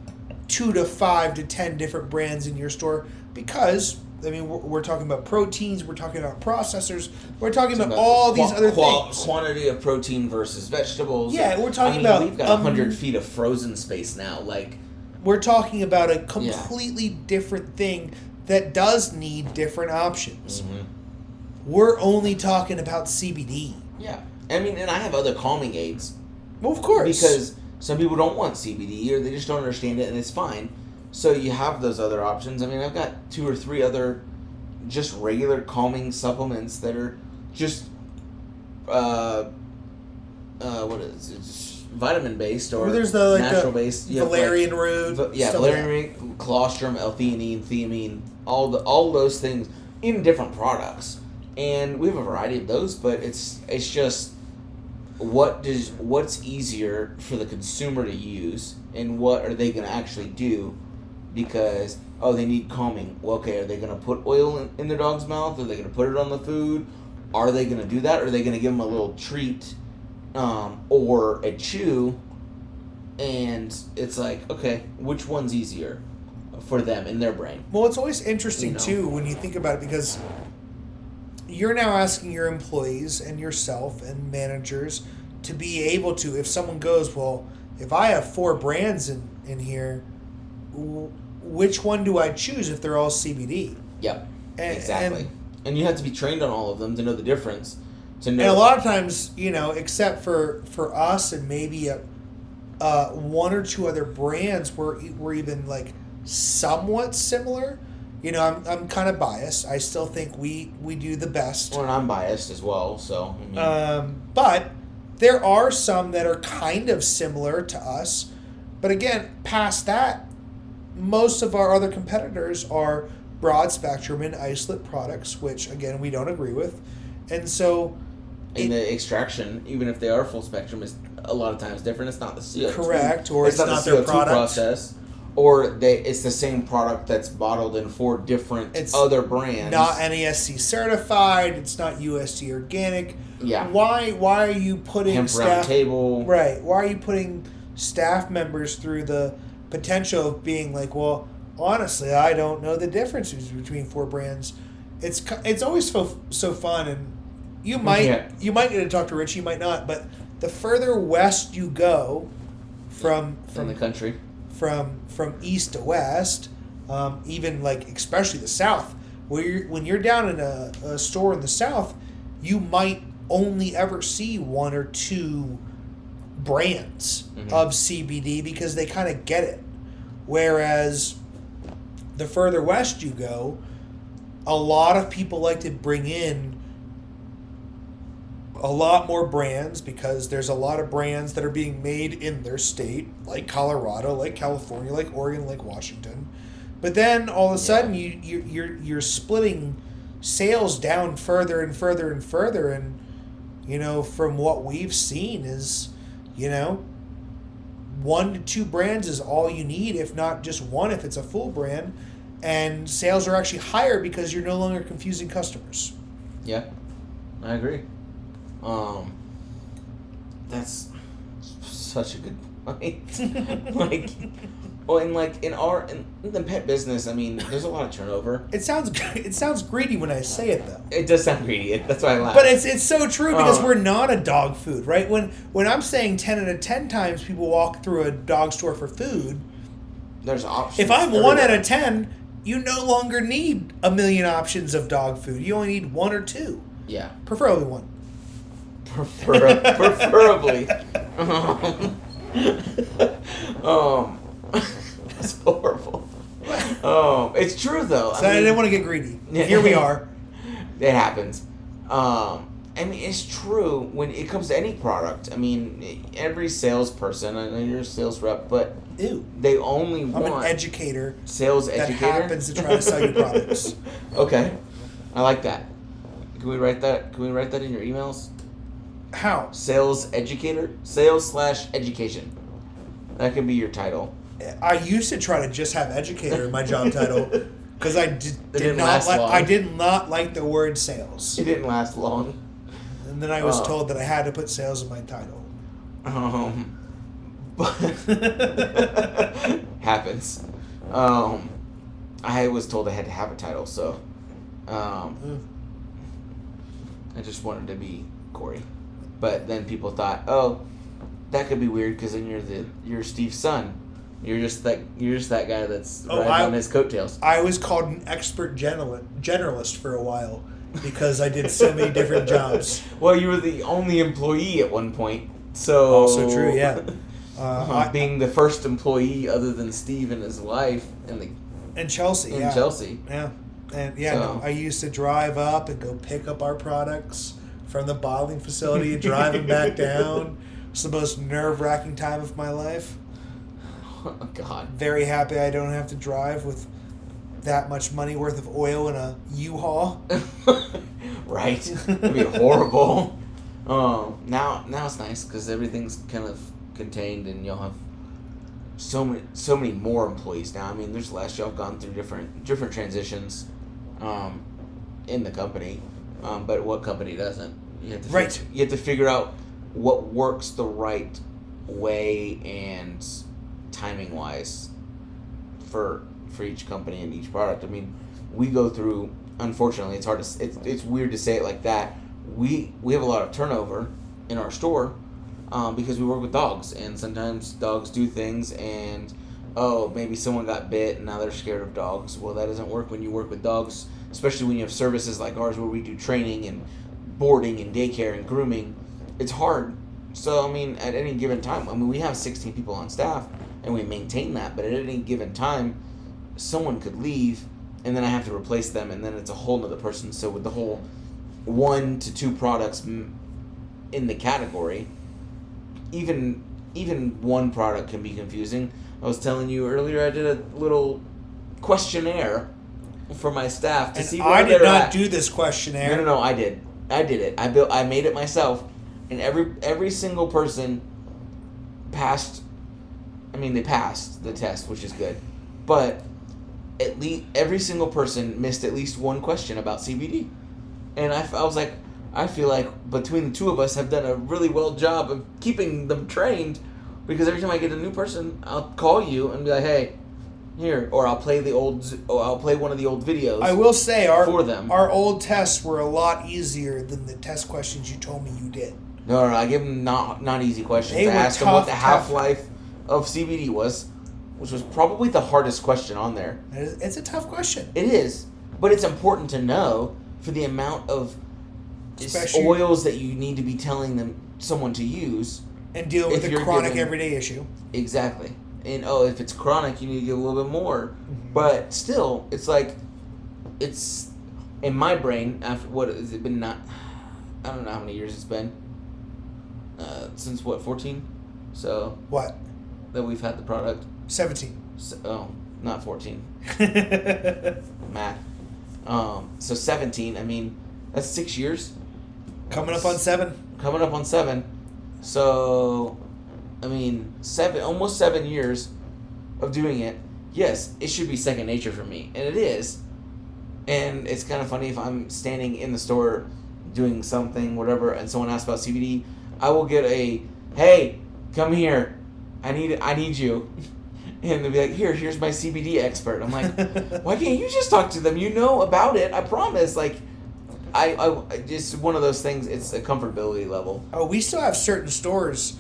2 to 5 to 10 different brands in your store because, we're talking about proteins, we're talking about processors, we're talking about all these other things. Quantity of protein versus vegetables. Yeah, we're talking about... We've got 100 feet of frozen space now. Like, we're talking about a completely different thing that does need different options. We're only talking about CBD. Yeah. And I have other calming aids. Well, of course. Because some people don't want CBD, or they just don't understand it, and it's fine. So you have those other options. I've got 2 or 3 other just regular calming supplements that are just, what is it? Just vitamin-based or there's the natural-based. Valerian root. Valerian root, colostrum, L-theanine, thiamine, all those things in different products. And we have a variety of those, but it's just what's easier for the consumer to use, and what are they going to actually do? Because they need calming. Well, okay, are they going to put oil in their dog's mouth? Are they going to put it on the food? Are they going to do that? Or are they going to give them a little treat or a chew? And it's like, okay, which one's easier for them in their brain? Well, it's always interesting too when you think about it, because you're now asking your employees and yourself and managers to be able to, if someone goes, well, if I have 4 brands in here, which one do I choose if they're all CBD? Yep, exactly. And you have to be trained on all of them to know the difference. And a lot of times, except for us and maybe 1 or 2 other brands, we're even like somewhat similar. I'm kind of biased. I still think we do the best. Well, and I'm biased as well, so. But there are some that are kind of similar to us. But again, past that, most of our other competitors are broad spectrum and isolate products, which again we don't agree with, and so. And the extraction, even if they are full spectrum, is a lot of times different. It's not the CO2. Correct, or it's not the their CO2 product. process. Or it's the same product that's bottled in 4 different other brands. Not NASC certified. It's not USD organic. Yeah. Why are you putting Hemp staff Round Table? Right. Why are you putting staff members through the potential of being like, well, honestly, I don't know the differences between 4 brands. It's always so fun, and you might get to talk to Rich, you might not, but the further west you go from the country. From east to west, even like especially the south, when you're down in a store in the south, you might only ever see 1 or 2 brands of CBD because they kind of get it. Whereas the further west you go, a lot of people like to bring in a lot more brands because there's a lot of brands that are being made in their state, like Colorado, like California, like Oregon, like Washington. But then all of a sudden you're splitting sales down further and further and further, and from what we've seen is 1 to 2 brands is all you need, if not just 1 if it's a full brand. And sales are actually higher because you're no longer confusing customers. Yeah, I agree. That's such a good point. Like, well, and like in the pet business, I mean, there's a lot of turnover. It sounds greedy when I say it though. It does sound greedy. That's why I laugh. But it's so true because we're not a dog food, right? When I'm saying 10 out of 10 times people walk through a dog store for food, there's options. if I'm everywhere. 1 out of 10, you no longer need a million options of dog food. You only need 1 or 2. Yeah. Preferably 1. Preferably. That's horrible. It's true though. So I didn't want to get greedy. Here we are. It happens. I mean, it's true when it comes to any product. I mean, every salesperson, I know you're a sales rep, but Ew. they only I'm want an educator sales that educator happens to try to sell you products. Okay, I like that. Can we write that? Can we write that in your emails? How? Sales educator, sales/education. That could be your title. I used to try to just have educator in my job title because I didn't last long. I did not like the word sales. It didn't last long. And then I was told that I had to put sales in my title. But happens. I was told I had to have a title, so I just wanted to be Corey. But then people thought, oh, that could be weird because then you're Steve's son. You're just that guy that's riding on his coattails. I was called an expert generalist for a while because I did so many different jobs. Well, you were the only employee at one point, so also true, yeah. Being the first employee other than Steve and his wife and Chelsea, Chelsea, yeah, and I used to drive up and go pick up our products from the bottling facility and drive them back down. It's the most nerve-wracking time of my life. Oh, God. Very happy I don't have to drive with that much money worth of oil in a U-Haul. Right. It'd be horrible. Now it's nice because everything's kind of contained and you'll have so many more employees now. I mean, there's less. Y'all have gone through different transitions in the company, but what company doesn't? You have to figure out what works the right way and timing wise for each company and each product. I mean, we go through, unfortunately, it's weird to say it like that. We have a lot of turnover in our store because we work with dogs, and sometimes dogs do things and maybe someone got bit and now they're scared of dogs. Well, that doesn't work when you work with dogs, especially when you have services like ours where we do training and boarding and daycare and grooming. It's hard. So, I mean, at any given time, we have 16 people on staff and we maintain that, but at any given time, someone could leave and then I have to replace them, and then it's a whole nother person. So with the whole 1 to 2 products in the category, even one product can be confusing. I was telling you earlier, I did a little questionnaire for my staff to see where I they're did not at. do this questionnaire. No, I did it. I made it myself, and every single person passed. I mean, they passed the test, which is good, but at least every single person missed at least one question about CBD, and I was like, I feel like between the two of us have done a really well job of keeping them trained, because every time I get a new person, I'll call you and be like, hey, here, or I'll play one of the old videos. I will say for them. Our old tests were a lot easier than the test questions you told me you did. No, I gave them not easy questions. They I were asked them what the tough. half-life of CBD was, which was probably the hardest question on there. It's a tough question. It is, but it's important to know for the amount of Especially oils that you need to be telling someone to use. And deal with a chronic everyday issue. Exactly. And if it's chronic, you need to get a little bit more. Mm-hmm. But still, it's like, it's in my brain. After what has it been? I don't know how many years it's been. Since 14? So what? That we've had the product. 17. So, not 14. Math. So 17. I mean, that's 6 years. Coming up on 7. Coming up on 7. So, I mean, almost 7 years of doing it, yes, it should be second nature for me, and it is. And it's kind of funny if I'm standing in the store doing something, whatever, and someone asks about CBD, I will get a, hey, come here, I need you. And they'll be like, here's my CBD expert. I'm like, why can't you just talk to them? You know about it, I promise. Like, I just one of those things, it's a comfortability level. Oh, we still have certain stores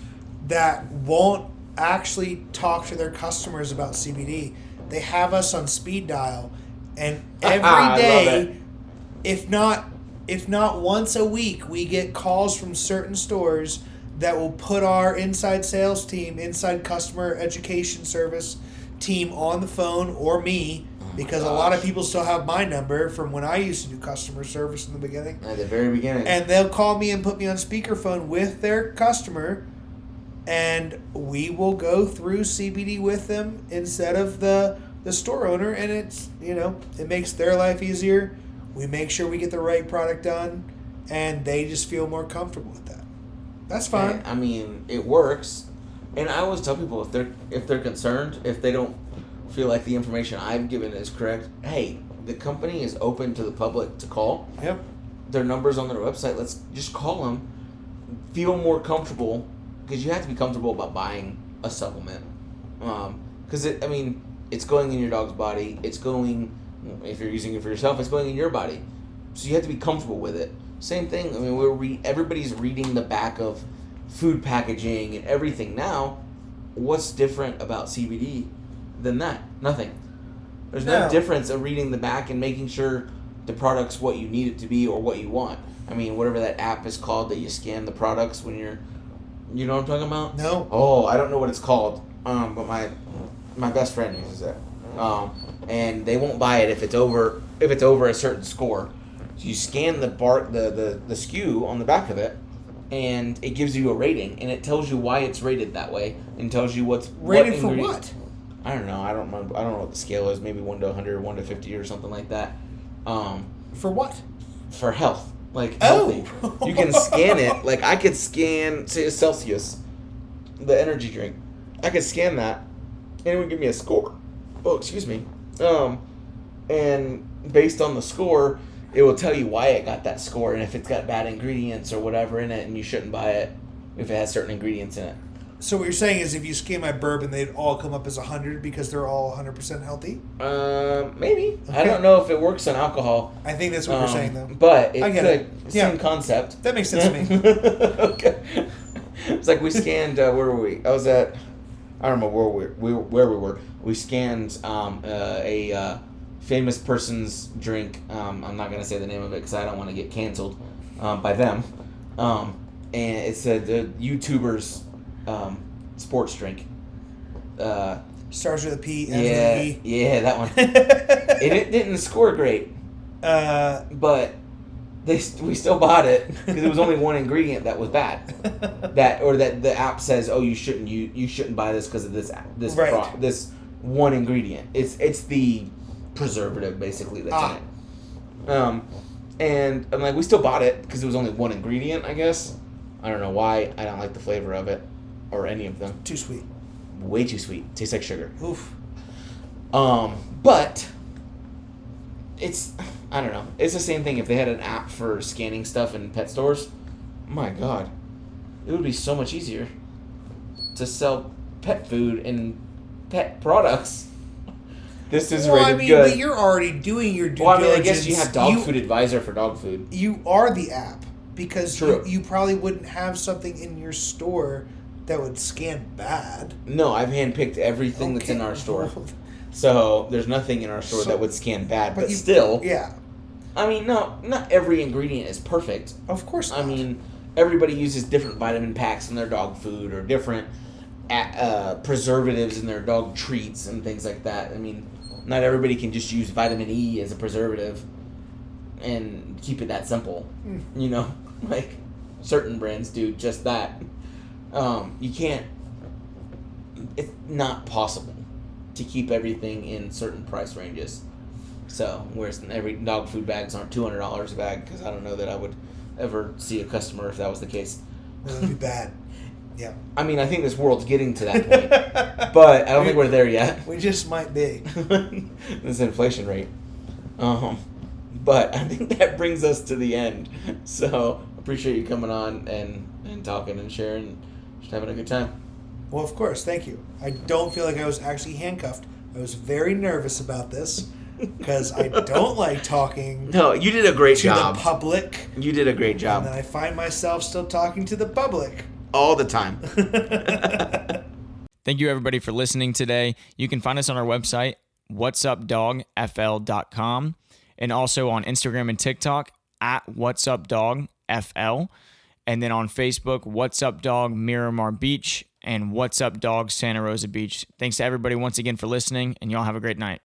that won't actually talk to their customers about CBD. They have us on speed dial, and every day, if not once a week, we get calls from certain stores that will put our inside sales team, inside customer education service team on the phone, or me, because a lot of people still have my number from when I used to do customer service in the beginning. At the very beginning. And they'll call me and put me on speakerphone with their customer, and we will go through CBD with them instead of the store owner, and it's, it makes their life easier. We make sure we get the right product done, and they just feel more comfortable with that. That's fine. I mean, it works. And I always tell people if they're concerned, if they don't feel like the information I've given is correct, hey, the company is open to the public to call. Yep. Their number's on their website. Let's just call them. Feel more comfortable, because you have to be comfortable about buying a supplement. Because it's going in your dog's body. It's going, if you're using it for yourself, it's going in your body. So you have to be comfortable with it. Same thing. I mean, everybody's reading the back of food packaging and everything now. What's different about CBD than that? Nothing. There's no difference of reading the back and making sure the product's what you need it to be or what you want. I mean, whatever that app is called that you scan the products when you're, you know what I'm talking about? No. Oh, I don't know what it's called. But my best friend uses it. And they won't buy it if it's over a certain score. So you scan the SKU on the back of it, and it gives you a rating, and it tells you why it's rated that way, and tells you what's rated for what? I don't know. I don't remember. I don't know what the scale is. Maybe 1 to 100, 1 to 50, or something like that. For what? For health, like healthy. You can scan it. Like I could scan, say, Celsius, the energy drink. I could scan that, and it would give me a score. Oh, excuse me. And based on the score, it will tell you why it got that score, and if it's got bad ingredients or whatever in it, and you shouldn't buy it if it has certain ingredients in it. So what you're saying is if you scan my bourbon, they'd all come up as 100 because they're all 100% healthy? Maybe. Okay. I don't know if it works on alcohol. I think that's what you're saying, though. But it I get could. it. Same concept. That makes sense to me. Okay. It's like we scanned, where were we? I don't remember where we were. We scanned a famous person's drink. I'm not going to say the name of it because I don't want to get canceled by them. And it said the YouTuber's sports drink. Starts with a P, ends with an E. Yeah, that one. It didn't score great. But we still bought it because it was only one ingredient that was bad. That the app says, oh, you shouldn't buy this because of this right. This one ingredient. It's the preservative basically that's in it. And I'm like, we still bought it because it was only one ingredient, I guess. I don't know why. I don't like the flavor of it or any of them. Too sweet. Way too sweet. Tastes like sugar. Oof. But I don't know. It's the same thing if they had an app for scanning stuff in pet stores. My God, it would be so much easier to sell pet food and pet products. This is rated good. But you're already doing your due diligence. I guess you have Dog Food Advisor for dog food. You are the app because True. You probably wouldn't have something in your store that would scan bad. No, I've handpicked everything that's in our store. So there's nothing in our store that would scan bad, but still. Yeah. I mean, no, not every ingredient is perfect. Of course not. I mean, everybody uses different vitamin packs in their dog food or different preservatives in their dog treats and things like that. I mean, not everybody can just use vitamin E as a preservative and keep it that simple. You know, like certain brands do just that. You can't. It's not possible to keep everything in certain price ranges. So, whereas every dog food bags aren't $200 a bag, because I don't know that I would ever see a customer if that was the case. That would be bad. Yeah. I mean, I think this world's getting to that point, but I don't think we're there yet. We just might be. This inflation rate. But I think that brings us to the end. So appreciate you coming on and talking and sharing, just having a good time. Well, of course, thank you. I don't feel like I was actually handcuffed. I was very nervous about this because I don't like talking. No, you did a great to job. the public. You did a great job. And then I find myself still talking to the public. All the time. Thank you, everybody, for listening today. You can find us on our website, whatsupdogfl.com, and also on Instagram and TikTok at whatsupdogfl, and then on Facebook, What's Up Dog Miramar Beach, and What's Up Dog Santa Rosa Beach. Thanks to everybody once again for listening, and y'all have a great night.